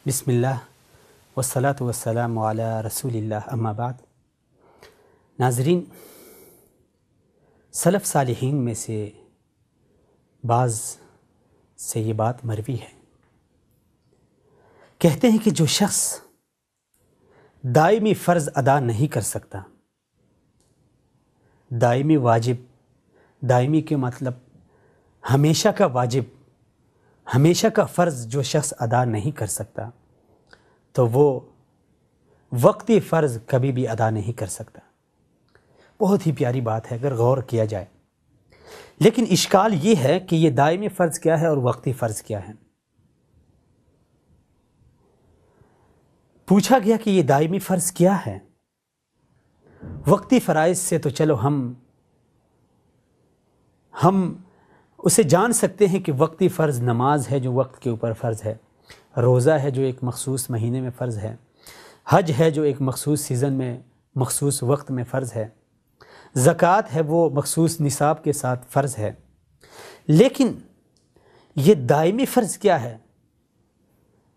بسم اللہ والصلاة والسلام علی رسول اللہ اما بعد۔ ناظرین، سلف صالحین میں سے بعض سے یہ بات مروی ہے، کہتے ہیں کہ جو شخص دائمی فرض ادا نہیں کر سکتا، دائمی واجب، دائمی کے مطلب ہمیشہ کا واجب، ہمیشہ کا فرض جو شخص ادا نہیں کر سکتا تو وہ وقتی فرض کبھی بھی ادا نہیں کر سکتا۔ بہت ہی پیاری بات ہے اگر غور کیا جائے، لیکن اشکال یہ ہے کہ یہ دائمی فرض کیا ہے اور وقتی فرض کیا ہے۔ پوچھا گیا کہ یہ دائمی فرض کیا ہے؟ وقتی فرائض سے تو چلو ہم اسے جان سکتے ہیں کہ وقتی فرض نماز ہے جو وقت کے اوپر فرض ہے، روزہ ہے جو ایک مخصوص مہینے میں فرض ہے، حج ہے جو ایک مخصوص سیزن میں مخصوص وقت میں فرض ہے، زکوٰۃ ہے وہ مخصوص نصاب کے ساتھ فرض ہے، لیکن یہ دائمی فرض کیا ہے؟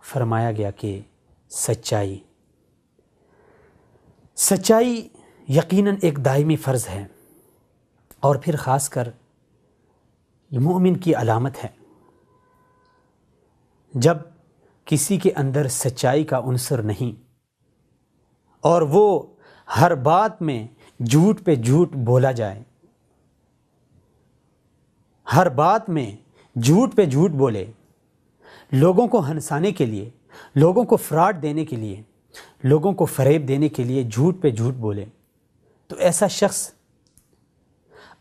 فرمایا گیا کہ سچائی یقیناً ایک دائمی فرض ہے، اور پھر خاص کر یہ مومن کی علامت ہے۔ جب کسی کے اندر سچائی کا عنصر نہیں اور وہ ہر بات میں جھوٹ پہ جھوٹ بولا جائے، ہر بات میں جھوٹ پہ جھوٹ بولے، لوگوں کو ہنسانے کے لیے، لوگوں کو فراڈ دینے کے لیے، لوگوں کو فریب دینے کے لیے جھوٹ پہ جھوٹ بولے، تو ایسا شخص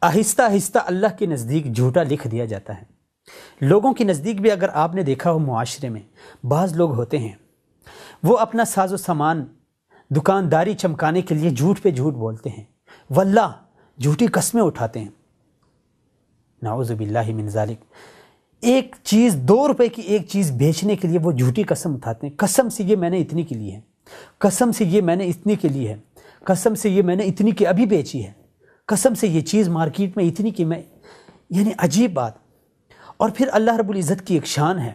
آہستہ آہستہ اللہ کے نزدیک جھوٹا لکھ دیا جاتا ہے۔ لوگوں کے نزدیک بھی اگر آپ نے دیکھا ہو، معاشرے میں بعض لوگ ہوتے ہیں وہ اپنا ساز و سامان دکانداری چمکانے کے لیے جھوٹ پہ جھوٹ بولتے ہیں، واللہ جھوٹی قسمیں اٹھاتے ہیں، نعوذ باللہ من ذالک۔ ایک چیز 2 روپے کی ایک چیز بیچنے کے لیے وہ جھوٹی قسم اٹھاتے ہیں، قسم سے یہ میں نے اتنی کی لی ہے، قسم سے یہ میں نے اتنی کی لی ہے، قسم سے یہ میں نے اتنی کی ابھی بیچی ہے، قسم سے یہ چیز مارکیٹ میں اتنی کی میں، یعنی عجیب بات۔ اور پھر اللہ رب العزت کی ایک شان ہے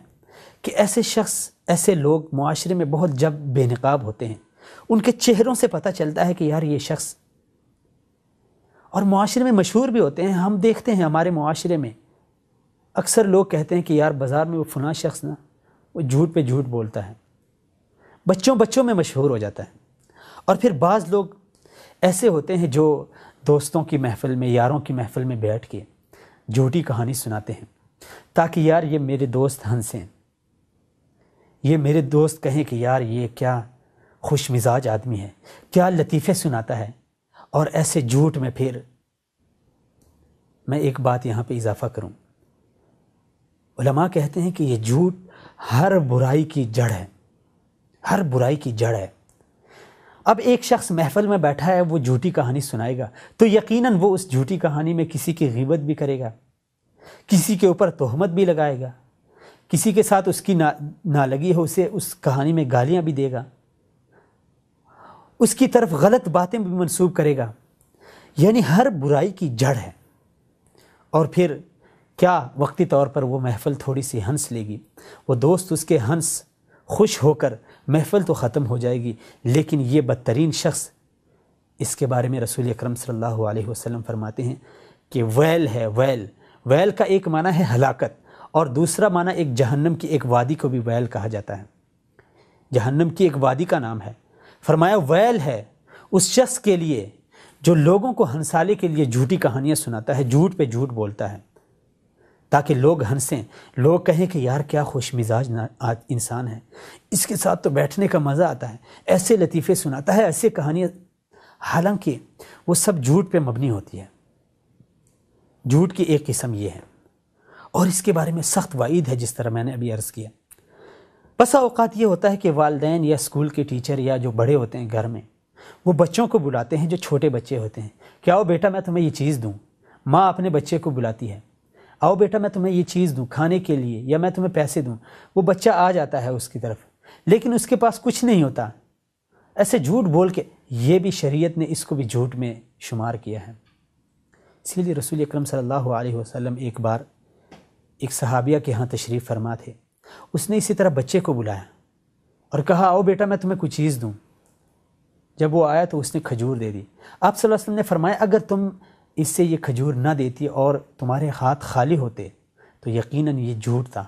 کہ ایسے شخص، ایسے لوگ معاشرے میں بہت جب بے نقاب ہوتے ہیں، ان کے چہروں سے پتہ چلتا ہے کہ یار یہ شخص، اور معاشرے میں مشہور بھی ہوتے ہیں۔ ہم دیکھتے ہیں ہمارے معاشرے میں اکثر لوگ کہتے ہیں کہ یار بازار میں وہ فلاں شخص نا وہ جھوٹ پہ جھوٹ بولتا ہے، بچوں میں مشہور ہو جاتا ہے۔ اور پھر بعض لوگ ایسے ہوتے ہیں جو دوستوں کی محفل میں، یاروں کی محفل میں بیٹھ کے جھوٹی کہانی سناتے ہیں تاکہ یار یہ میرے دوست ہنسیں، یہ میرے دوست کہیں کہ یار یہ کیا خوش مزاج آدمی ہے، کیا لطیفے سناتا ہے۔ اور ایسے جھوٹ میں پھر میں ایک بات یہاں پہ اضافہ کروں، علماء کہتے ہیں کہ یہ جھوٹ ہر برائی کی جڑ ہے، ہر برائی کی جڑ ہے۔ اب ایک شخص محفل میں بیٹھا ہے، وہ جھوٹی کہانی سنائے گا تو یقیناً وہ اس جھوٹی کہانی میں کسی کی غیبت بھی کرے گا، کسی کے اوپر تہمت بھی لگائے گا، کسی کے ساتھ اس کی نہ لگی ہو اسے اس کہانی میں گالیاں بھی دے گا، اس کی طرف غلط باتیں بھی منسوب کرے گا، یعنی ہر برائی کی جڑ ہے۔ اور پھر کیا وقتی طور پر وہ محفل تھوڑی سی ہنس لے گی، وہ دوست اس کے ہنس خوش ہو کر محفل تو ختم ہو جائے گی، لیکن یہ بدترین شخص، اس کے بارے میں رسول اکرم صلی اللہ علیہ وسلم فرماتے ہیں کہ ویل ہے، ویل کا ایک معنی ہے ہلاکت، اور دوسرا معنی ایک جہنم کی ایک وادی کو بھی ویل کہا جاتا ہے، جہنم کی ایک وادی کا نام ہے۔ فرمایا ویل ہے اس شخص کے لیے جو لوگوں کو ہنسانے کے لیے جھوٹی کہانیاں سناتا ہے، جھوٹ پہ جھوٹ بولتا ہے تاکہ لوگ ہنسیں، لوگ کہیں کہ یار کیا خوش مزاج انسان ہے، اس کے ساتھ تو بیٹھنے کا مزہ آتا ہے، ایسے لطیفے سناتا ہے، ایسے کہانیاں، حالانکہ وہ سب جھوٹ پہ مبنی ہوتی ہے۔ جھوٹ کی ایک قسم یہ ہے، اور اس کے بارے میں سخت وعید ہے، جس طرح میں نے ابھی عرض کیا۔ بسا اوقات یہ ہوتا ہے کہ والدین یا اسکول کے ٹیچر یا جو بڑے ہوتے ہیں گھر میں، وہ بچوں کو بلاتے ہیں جو چھوٹے بچے ہوتے ہیں کہ آؤ بیٹا میں تمہیں یہ چیز دوں، ماں اپنے بچے کو بلاتی ہے، آؤ بیٹا میں تمہیں یہ چیز دوں کھانے کے لیے، یا میں تمہیں پیسے دوں، وہ بچہ آ جاتا ہے اس کی طرف، لیکن اس کے پاس کچھ نہیں ہوتا، ایسے جھوٹ بول کے، یہ بھی شریعت نے اس کو بھی جھوٹ میں شمار کیا ہے۔ اسی لیے رسول اکرم صلی اللہ علیہ وسلم ایک بار ایک صحابیہ کے ہاں تشریف فرما تھے، اس نے اسی طرح بچے کو بلایا، اور کہا آؤ بیٹا میں تمہیں کوئی چیز دوں۔ جب وہ آیا تو اس نے کھجور دے دی۔ آپ صلی اللہ علیہ وسلم نے فرمایا اگر تم اس سے یہ کھجور نہ دیتی اور تمہارے ہاتھ خالی ہوتے تو یقیناً یہ جھوٹ تھا،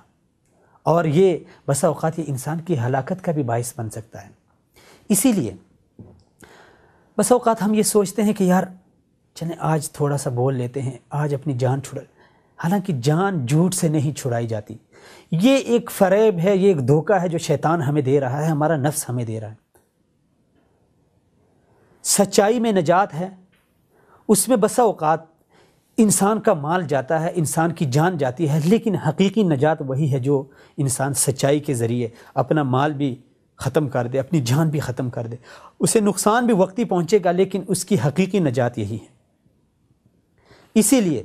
اور یہ بسا اوقات یہ انسان کی ہلاکت کا بھی باعث بن سکتا ہے۔ اسی لیے بسا اوقات ہم یہ سوچتے ہیں کہ یار چلیں آج تھوڑا سا بول لیتے ہیں، آج اپنی جان چھڑا، حالانکہ جان جھوٹ سے نہیں چھڑائی جاتی۔ یہ ایک فریب ہے، یہ ایک دھوکہ ہے جو شیطان ہمیں دے رہا ہے، ہمارا نفس ہمیں دے رہا ہے۔ سچائی میں نجات ہے، اس میں بسا اوقات انسان کا مال جاتا ہے، انسان کی جان جاتی ہے، لیکن حقیقی نجات وہی ہے جو انسان سچائی کے ذریعے اپنا مال بھی ختم کر دے، اپنی جان بھی ختم کر دے۔ اسے نقصان بھی وقتی پہنچے گا لیکن اس کی حقیقی نجات یہی ہے۔ اسی لیے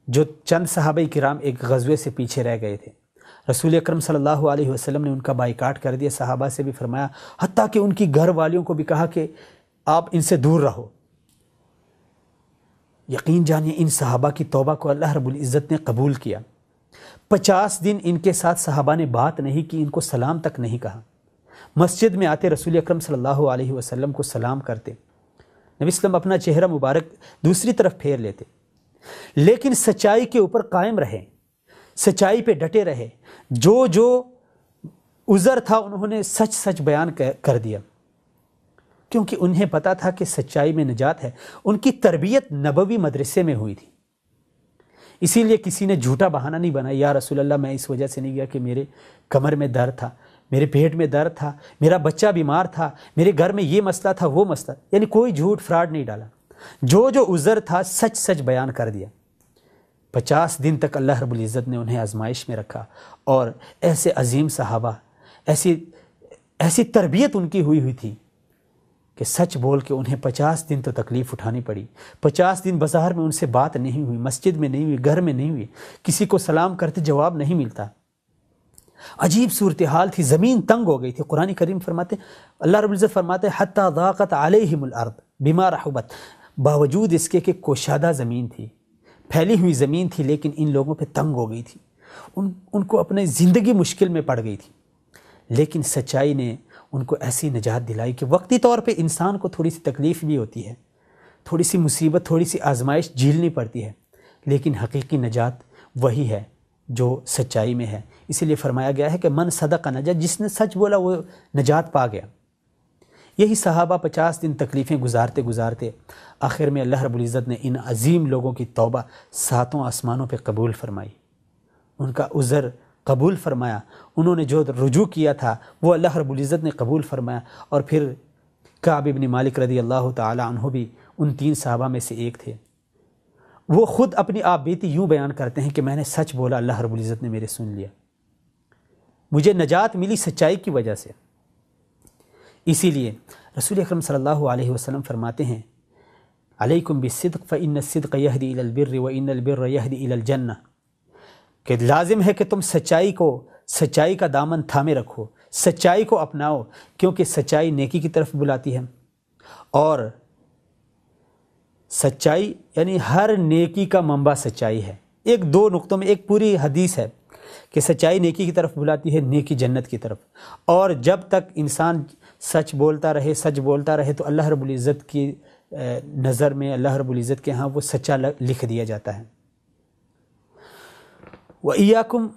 جو چند صحابہ کرام ایک غزوے سے پیچھے رہ گئے تھے، رسول اکرم صلی اللہ علیہ وسلم نے ان کا بائیکاٹ کر دیا، صحابہ سے بھی فرمایا، حتیٰ کہ ان کی گھر والیوں کو بھی کہا کہ آپ ان سے دور رہو۔ یقین جانیے ان صحابہ کی توبہ کو اللہ رب العزت نے قبول کیا۔ 50 دن ان کے ساتھ صحابہ نے بات نہیں کی، ان کو سلام تک نہیں کہا۔ مسجد میں آتے رسول اکرم صلی اللہ علیہ وسلم کو سلام کرتے، نبی وسلم اپنا چہرہ مبارک دوسری طرف پھیر لیتے، لیکن سچائی کے اوپر قائم رہے، سچائی پہ ڈٹے رہے۔ جو عذر تھا انہوں نے سچ سچ بیان کر دیا، کیونکہ انہیں پتا تھا کہ سچائی میں نجات ہے۔ ان کی تربیت نبوی مدرسے میں ہوئی تھی، اسی لیے کسی نے جھوٹا بہانہ نہیں بنایا، یا رسول اللہ میں اس وجہ سے نہیں گیا کہ میرے کمر میں درد تھا، میرے پیٹ میں درد تھا، میرا بچہ بیمار تھا، میرے گھر میں یہ مسئلہ تھا وہ مسئلہ، یعنی کوئی جھوٹ فراڈ نہیں ڈالا۔ جو عذر تھا سچ سچ بیان کر دیا۔ 50 دن تک اللہ رب العزت نے انہیں آزمائش میں رکھا، اور ایسے عظیم صحابہ، ایسی تربیت ان کی ہوئی تھی کہ سچ بول کے انہیں 50 دن تو تکلیف اٹھانی پڑی۔ 50 دن بازار میں ان سے بات نہیں ہوئی، مسجد میں نہیں ہوئی، گھر میں نہیں ہوئی، کسی کو سلام کرتے جواب نہیں ملتا۔ عجیب صورتحال تھی، زمین تنگ ہو گئی تھی۔ قرآن کریم فرماتے، اللہ رب العزت فرماتے حتی ضاقت علیہم الارض بما رحبت، باوجود اس کے کہ کوشادہ زمین تھی، پھیلی ہوئی زمین تھی، لیکن ان لوگوں پہ تنگ ہو گئی تھی، ان کو اپنی زندگی مشکل میں پڑ گئی تھی، لیکن سچائی نے ان کو ایسی نجات دلائی کہ وقتی طور پہ انسان کو تھوڑی سی تکلیف بھی ہوتی ہے، تھوڑی سی مصیبت، تھوڑی سی آزمائش جھیلنی پڑتی ہے، لیکن حقیقی نجات وہی ہے جو سچائی میں ہے۔ اسی لیے فرمایا گیا ہے کہ من صدق نجا، جس نے سچ بولا وہ نجات پا گیا۔ یہی صحابہ 50 دن تکلیفیں گزارتے گزارتے آخر میں اللہ رب العزت نے ان عظیم لوگوں کی توبہ 7 آسمانوں پہ قبول فرمائی، ان کا عذر قبول فرمایا، انہوں نے جو رجوع کیا تھا وہ اللہ رب العزت نے قبول فرمایا۔ اور پھر کعب بن مالک رضی اللہ تعالی عنہ بھی ان 3 صحابہ میں سے ایک تھے۔ وہ خود اپنی آپ بیتی یوں بیان کرتے ہیں کہ میں نے سچ بولا، اللہ رب العزت نے میرے سن لیا، مجھے نجات ملی سچائی کی وجہ سے۔ اسی لیے رسول اکرم صلی اللہ علیہ وسلم فرماتے ہیں علیکم بالصدق فإن الصدق یہدی الی البر وإن البر یہدی الی الجنہ، کہ لازم ہے کہ تم سچائی کا دامن تھامے رکھو، سچائی کو اپناؤ، کیونکہ سچائی نیکی کی طرف بلاتی ہے، اور سچائی یعنی ہر نیکی کا منبع سچائی ہے۔ 1-2 نقطوں میں ایک پوری حدیث ہے کہ سچائی نیکی کی طرف بلاتی ہے، نیکی جنت کی طرف، اور جب تک انسان سچ بولتا رہے تو اللہ رب العزت کی نظر میں، اللہ رب العزت کے ہاں وہ سچا لکھ دیا جاتا ہے۔ وَإِيَّاكُمْ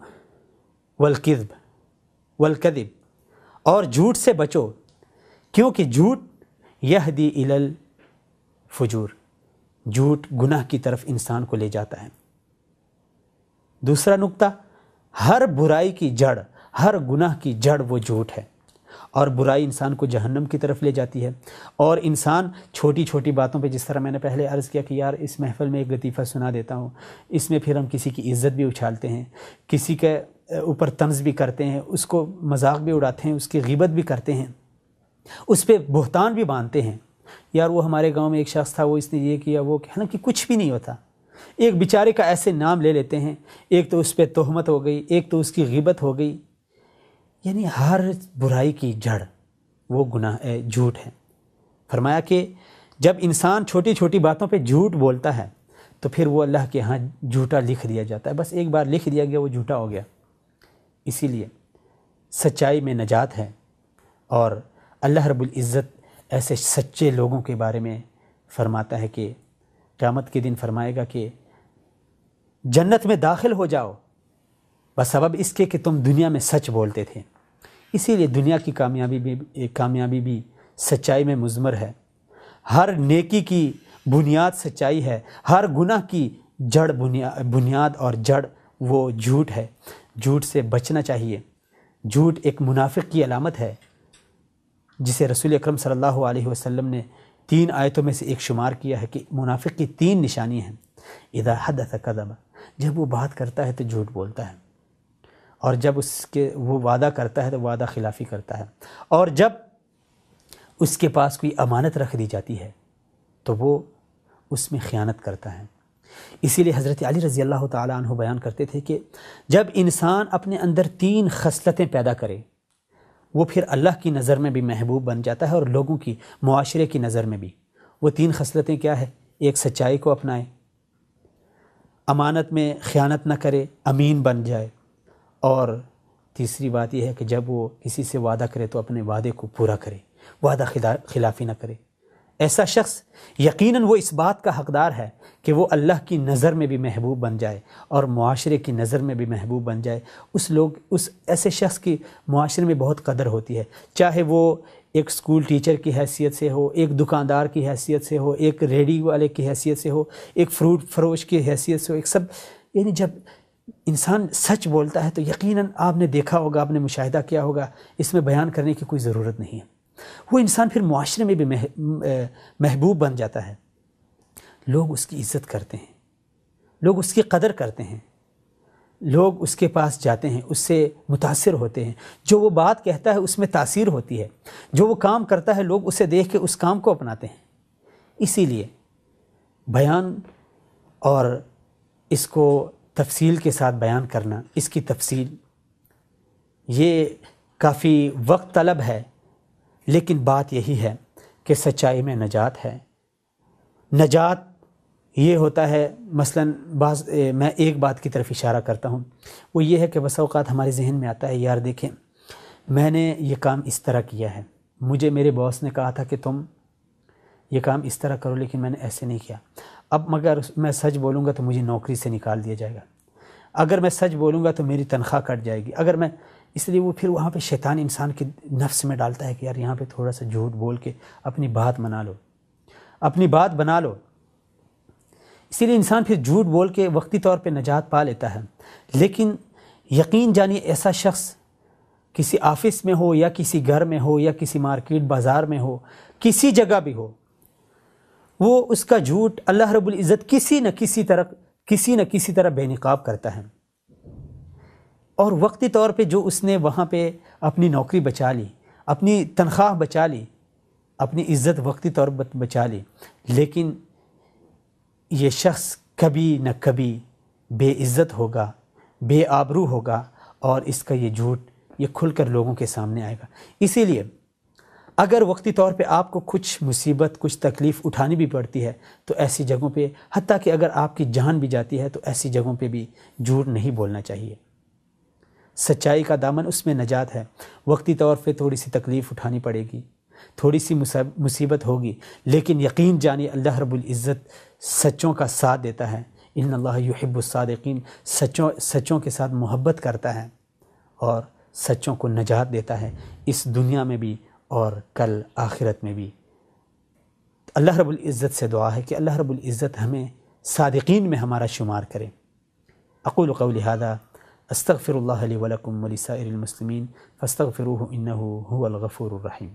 وَالْكَذِبَ، اور جھوٹ سے بچو، کیونکہ جھوٹ یہدی الی الفجور، جھوٹ گناہ کی طرف انسان کو لے جاتا ہے۔ دوسرا نقطہ، ہر برائی کی جڑ، ہر گناہ کی جڑ وہ جھوٹ ہے، اور برائی انسان کو جہنم کی طرف لے جاتی ہے۔ اور انسان چھوٹی چھوٹی باتوں پہ، جس طرح میں نے پہلے عرض کیا کہ یار اس محفل میں ایک لطیفہ سنا دیتا ہوں، اس میں پھر ہم کسی کی عزت بھی اچھالتے ہیں، کسی کے اوپر طنز بھی کرتے ہیں، اس کو مذاق بھی اڑاتے ہیں، اس کی غیبت بھی کرتے ہیں، اس پہ بہتان بھی باندھتے ہیں، یار وہ ہمارے گاؤں میں ایک شخص تھا، وہ اس نے یہ کیا وہ کیا، نا کہ کچھ بھی نہیں ہوتا۔ ایک بیچارے کا ایسے نام لے لیتے ہیں، ایک تو اس پہ تہمت ہو گئی، ایک تو اس کی غیبت ہو گئی، یعنی ہر برائی کی جڑ وہ جھوٹ ہے۔ فرمایا کہ جب انسان چھوٹی چھوٹی باتوں پہ جھوٹ بولتا ہے تو پھر وہ اللہ کے ہاں جھوٹا لکھ دیا جاتا ہے، بس ایک بار لکھ دیا گیا وہ جھوٹا ہو گیا۔ اسی لیے سچائی میں نجات ہے، اور اللہ رب العزت ایسے سچے لوگوں کے بارے میں فرماتا ہے کہ قیامت کے دن فرمائے گا کہ جنت میں داخل ہو جاؤ بسبب اس کے کہ تم دنیا میں سچ بولتے تھے۔ اسی لیے دنیا کی کامیابی بھی سچائی میں مضمر ہے۔ ہر نیکی کی بنیاد سچائی ہے، ہر گناہ کی جڑ بنیاد اور جڑ وہ جھوٹ ہے۔ جھوٹ سے بچنا چاہیے۔ جھوٹ ایک منافق کی علامت ہے، جسے رسول اکرم صلی اللہ علیہ وسلم نے 3 آیتوں میں سے ایک شمار کیا ہے کہ منافق کی 3 نشانی ہیں۔ اذا حدث کذب، جب وہ بات کرتا ہے تو جھوٹ بولتا ہے، اور جب وہ وعدہ کرتا ہے تو وعدہ خلافی کرتا ہے، اور جب اس کے پاس کوئی امانت رکھ دی جاتی ہے تو وہ اس میں خیانت کرتا ہے۔ اسی لیے حضرت علی رضی اللہ تعالیٰ عنہ بیان کرتے تھے کہ جب انسان اپنے اندر 3 خصلتیں پیدا کرے وہ پھر اللہ کی نظر میں بھی محبوب بن جاتا ہے اور لوگوں کی معاشرے کی نظر میں بھی۔ وہ 3 خصلتیں کیا ہے؟ ایک، سچائی کو اپنائے، امانت میں خیانت نہ کرے، امین بن جائے، اور تیسری بات یہ ہے کہ جب وہ کسی سے وعدہ کرے تو اپنے وعدے کو پورا کرے، وعدہ خلافی نہ کرے۔ ایسا شخص یقیناً وہ اس بات کا حقدار ہے کہ وہ اللہ کی نظر میں بھی محبوب بن جائے اور معاشرے کی نظر میں بھی محبوب بن جائے۔ اس ایسے شخص کی معاشرے میں بہت قدر ہوتی ہے، چاہے وہ ایک اسکول ٹیچر کی حیثیت سے ہو، ایک دکاندار کی حیثیت سے ہو، ایک ریڈی والے کی حیثیت سے ہو، ایک فروٹ فروش کی حیثیت سے ہو، ایک سب، یعنی جب انسان سچ بولتا ہے تو یقیناً آپ نے دیکھا ہوگا، آپ نے مشاہدہ کیا ہوگا، اس میں بیان کرنے کی کوئی ضرورت نہیں ہے۔ وہ انسان پھر معاشرے میں بھی محبوب بن جاتا ہے، لوگ اس کی عزت کرتے ہیں، لوگ اس کی قدر کرتے ہیں، لوگ اس کے پاس جاتے ہیں، اس سے متاثر ہوتے ہیں، جو وہ بات کہتا ہے اس میں تاثیر ہوتی ہے، جو وہ کام کرتا ہے لوگ اسے دیکھ کے اس کام کو اپناتے ہیں۔ اسی لیے بیان اور اس کو تفصیل کے ساتھ بیان کرنا، اس کی تفصیل یہ کافی وقت طلب ہے، لیکن بات یہی ہے کہ سچائی میں نجات ہے۔ نجات یہ ہوتا ہے، مثلا میں ایک بات کی طرف اشارہ کرتا ہوں، وہ یہ ہے کہ بس اوقات ہمارے ذہن میں آتا ہے، یار دیکھیں میں نے یہ کام اس طرح کیا ہے، مجھے میرے باس نے کہا تھا کہ تم یہ کام اس طرح کرو، لیکن میں نے ایسے نہیں کیا، اب مگر میں سچ بولوں گا تو مجھے نوکری سے نکال دیا جائے گا، اگر میں سچ بولوں گا تو میری تنخواہ کٹ جائے گی، اگر میں، اس لیے وہ پھر وہاں پہ شیطان انسان کے نفس میں ڈالتا ہے کہ یار یہاں پہ تھوڑا سا جھوٹ بول کے اپنی بات بنا لو، اپنی بات بنا لو۔ اسی لیے انسان پھر جھوٹ بول کے وقتی طور پہ نجات پا لیتا ہے، لیکن یقین جانیے ایسا شخص کسی آفس میں ہو یا کسی گھر میں ہو یا کسی مارکیٹ بازار میں ہو، کسی جگہ بھی ہو، وہ اس کا جھوٹ اللہ رب العزت کسی نہ کسی طرح بے نقاب کرتا ہے، اور وقتی طور پہ جو اس نے وہاں پہ اپنی نوکری بچا لی، اپنی تنخواہ بچا لی، اپنی عزت وقتی طور پر بچا لی، لیکن یہ شخص کبھی نہ کبھی بے عزت ہوگا، بے آبرو ہوگا، اور اس کا یہ جھوٹ یہ کھل کر لوگوں کے سامنے آئے گا۔ اسی لیے اگر وقتی طور پہ آپ کو کچھ مصیبت، کچھ تکلیف اٹھانی بھی پڑتی ہے تو ایسی جگہوں پہ، حتیٰ کہ اگر آپ کی جان بھی جاتی ہے تو ایسی جگہوں پہ بھی جھوٹ نہیں بولنا چاہیے۔ سچائی کا دامن، اس میں نجات ہے۔ وقتی طور پہ تھوڑی سی تکلیف اٹھانی پڑے گی، تھوڑی سی مصیبت ہوگی، لیکن یقین جانیے اللہ رب العزت سچوں کا ساتھ دیتا ہے۔ ان اللہ یحب الصادقین، سچوں کے ساتھ محبت کرتا ہے اور سچوں کو نجات دیتا ہے، اس دنیا میں بھی اور کل آخرت میں بھی۔ اللہ رب العزت سے دعا ہے کہ اللہ رب العزت ہمیں صادقین میں ہمارا شمار کرے۔ اقول قولی ھذا استغفر اللہ لی ولکم ولسائر المسلمین فاستغفروہ انہ هو الغفور الرحیم۔